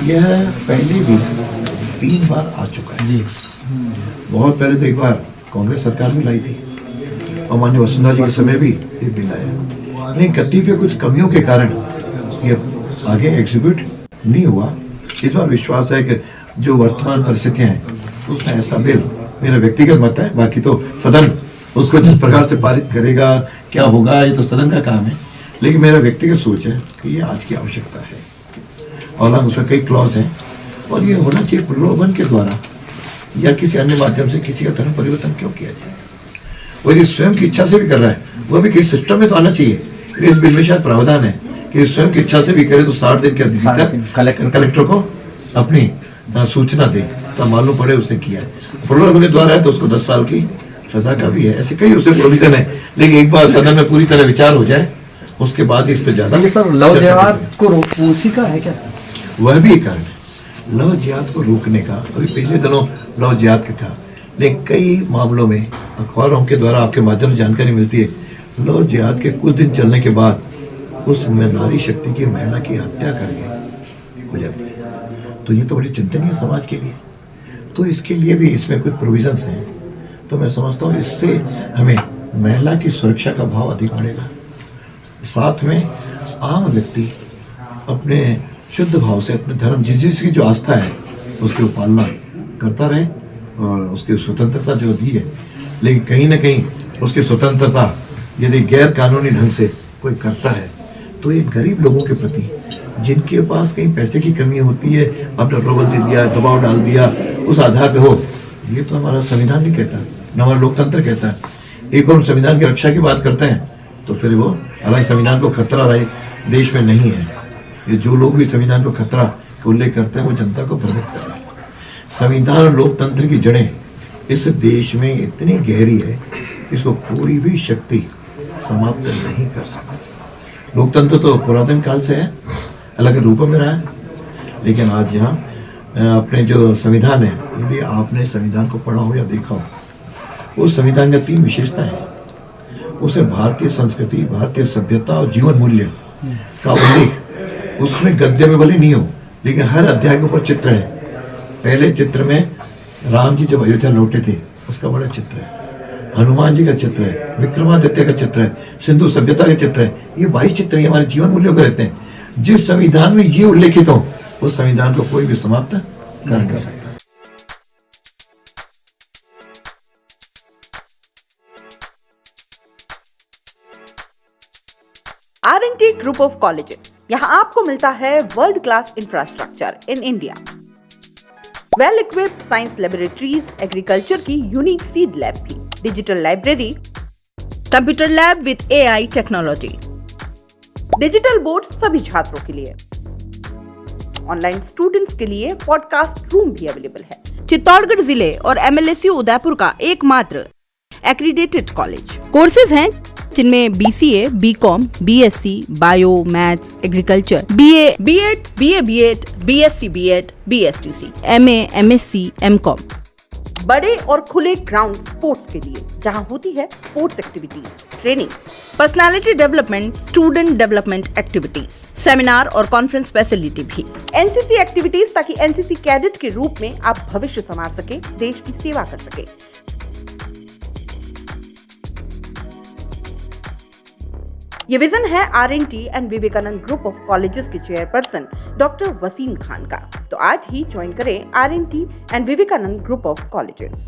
यह पहले भी 3 बार आ चुका है जी। बहुत पहले तो एक बार कांग्रेस सरकार भी लाई थी और माननीय वसुंधरा जी के समय भी ये बिल आया, लेकिन कतिपय कुछ कमियों के कारण ये आगे एग्जीक्यूट नहीं हुआ। इस बार विश्वास है कि जो वर्तमान परिस्थितियां हैं उसमें ऐसा बिल, मेरा व्यक्तिगत मत है, बाकी तो सदन उसको जिस प्रकार से पारित करेगा क्या होगा ये तो सदन का काम है, लेकिन मेरा व्यक्तिगत सोच है कि ये आज की आवश्यकता है। और उसमें कई क्लॉज हैं और ये होना चाहिए प्रलोभन के द्वारा या किसी अन्य माध्यम से किसी का धर्म परिवर्तन क्यों किया जाए। और ये स्वयं की इच्छा से भी कर रहा है, वह भी किसी सिस्टम में तो आना चाहिए। इस बिल में शायद प्रावधान है कि स्वयं की इच्छा से भी करे तो 60 दिन के भीतर कलेक्टर को अपनी सूचना दे तो मालूम पड़े उसने किया है। प्रलोभन के द्वारा है तो उसको 10 साल की सजा का भी है। ऐसे कई उसे प्रोविजन है, लेकिन एक बार सदन में पूरी तरह विचार हो जाए उसके बाद इस पे ज्यादा सर लव जिहाद को उसी का है क्या? वह भी एक कारण है लव जिहाद को रोकने का। अभी पिछले दिनों लव जिहाद के था, लेकिन कई मामलों में अखबारों के द्वारा आपके माध्यम से जानकारी मिलती है लव जिहाद के कुछ दिन चलने के बाद उसमें नारी शक्ति की महिला की हत्या करके हो जाती है। तो ये तो बड़ी चिंतनीय समाज के लिए। तो इसके लिए भी इसमें कुछ प्रोविजंस हैं। तो मैं समझता हूँ इससे हमें महिला की सुरक्षा का भाव अधिक बढ़ेगा। साथ में आम व्यक्ति अपने शुद्ध भाव से अपने धर्म जिसकी जो आस्था है उसकी पालना करता रहे और उसकी स्वतंत्रता जो दी है, लेकिन कहीं ना कहीं उसकी स्वतंत्रता यदि गैर कानूनी ढंग से कोई करता है तो ये गरीब लोगों के प्रति जिनके पास कहीं पैसे की कमी होती है, अपना प्रबल दे दिया, दबाव डाल दिया, उस आधार पे हो, ये तो हमारा संविधान नहीं कहता, न हमारा लोकतंत्र कहता है। एक और हम संविधान की रक्षा की बात करते हैं तो फिर वो हालांकि संविधान को खतरा रहे देश में नहीं है। ये जो लोग भी संविधान को खतरा का उल्लेख करते हैं वो जनता को भ्रमित कर रहे हैं। संविधान और लोकतंत्र की जड़ें इस देश में इतनी गहरी है कि इसको कोई भी शक्ति समाप्त नहीं कर सकती। लोकतंत्र तो पुरातन काल से है, अलग रूपों में रहा है, लेकिन आज यहाँ अपने जो संविधान है, यदि आपने संविधान को पढ़ा हो या देखा हो, उस संविधान का 3 विशेषताएं हैं। उसे भारतीय संस्कृति, भारतीय सभ्यता और जीवन मूल्य का उल्लेख उसमें गद्य में भले नहीं हो, लेकिन हर अध्याय के ऊपर चित्र है। पहले चित्र में राम जी जब अयोध्या लौटे थे उसका बड़ा चित्र है, हनुमान जी का चित्र है, विक्रमादित्य का चित्र है, सिंधु सभ्यता का चित्र है। ये 22 चित्र हमारे जीवन मूल्यों के रहते हैं। जिस संविधान में ये उल्लेखित हो उस संविधान को कोई भी समाप्त कर नहीं सकता। R&T ग्रुप ऑफ कॉलेजेस, यहाँ आपको मिलता है world class infrastructure in India, well equipped science laboratories, agriculture की यूनिक सीड लैब भी, digital library, computer lab with AI technology, digital board सभी छात्रों के लिए, ऑनलाइन स्टूडेंट्स के लिए पॉडकास्ट रूम भी अवेलेबल है। चित्तौड़गढ़ जिले और MLSU उदयपुर का एकमात्र एक्रीडेटेड कॉलेज। कोर्सेज हैं जिनमें BCA, BCom, BSc, bio, maths, agriculture, BA, B.Ed, BA, B.Ed, BSc, B.Ed, BSTC, MA, MSc, MCom। बड़े और खुले ग्राउंड स्पोर्ट्स के लिए, जहां होती है sports activities, training, personality development, student development activities, seminar और कॉन्फ्रेंस फैसिलिटी भी, NCC एक्टिविटीज, ताकि NCC कैडेट के रूप में आप भविष्य संवार सके, देश की सेवा कर सके। ये विजन है R&T and Vivekananda group of colleges के चेयरपर्सन डॉक्टर वसीम खान का। तो आज ही ज्वाइन करें R&T and Vivekananda group of colleges.